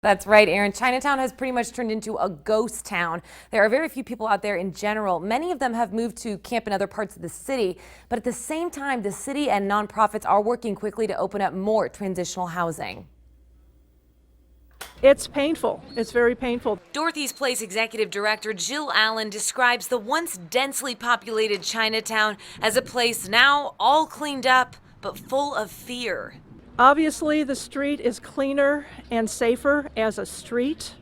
That's right, Aaron. Chinatown has pretty much turned into a ghost town. There are very few people out there in general. Many of them have moved to camp in other parts of the city. But at the same time, the city and nonprofits are working quickly to open up more transitional housing. It's painful. It's very painful. Dorothy's Place Executive Director Jill Allen describes the once densely populated Chinatown as a place now all cleaned up, but full of fear. Obviously, the street is cleaner and safer as a street,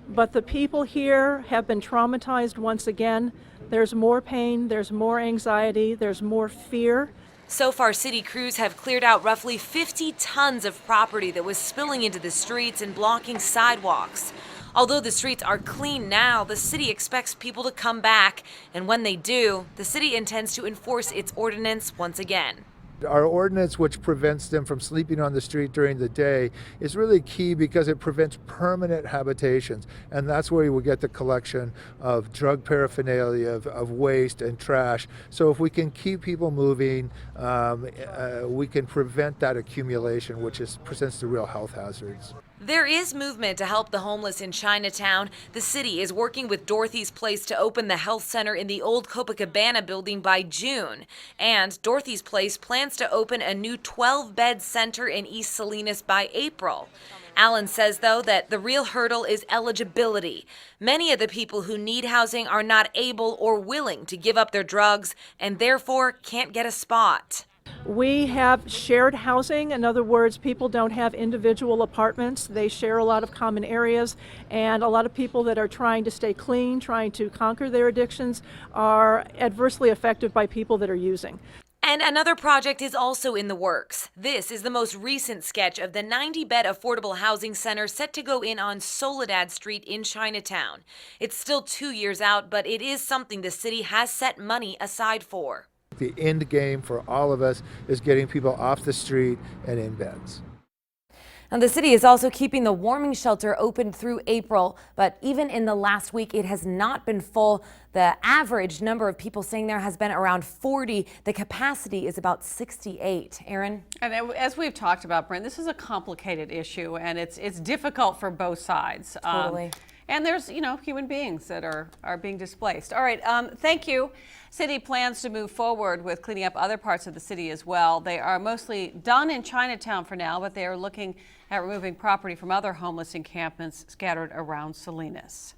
but the people here have been traumatized once again. There's more pain, there's more anxiety, there's more fear. So far, city crews have cleared out roughly 50 tons of property that was spilling into the streets and blocking sidewalks. Although the streets are clean now, the city expects people to come back, and when they do, the city intends to enforce its ordinance once again. Our ordinance, which prevents them from sleeping on the street during the day, is really key because it prevents permanent habitations. And that's where we get the collection of drug paraphernalia, of waste and trash. So if we can keep people moving, we can prevent that accumulation, which presents the real health hazards. There is movement to help the homeless in Chinatown. The city is working with Dorothy's Place to open the health center in the old Copacabana building by June. And Dorothy's Place plans to open a new 12-bed center in East Salinas by April. Allen says, though, that the real hurdle is eligibility. Many of the people who need housing are not able or willing to give up their drugs and therefore can't get a spot. We have shared housing. In other words, people don't have individual apartments. They share a lot of common areas, and a lot of people that are trying to stay clean, trying to conquer their addictions, are adversely affected by people that are using. And another project is also in the works. This is the most recent sketch of the 90-bed affordable housing center set to go in on Soledad Street in Chinatown. It's still 2 years out, but it is something the city has set money aside for. The end game for all of us is getting people off the street and in beds. Now, the city is also keeping the warming shelter open through April, but even in the last week, it has not been full. The average number of people staying there has been around 40. The capacity is about 68. Aaron? And as we've talked about, Brent, this is a complicated issue, and it's difficult for both sides. Totally. And there's, human beings that are being displaced. All right, thank you. City plans to move forward with cleaning up other parts of the city as well. They are mostly done in Chinatown for now, but they are looking at removing property from other homeless encampments scattered around Salinas.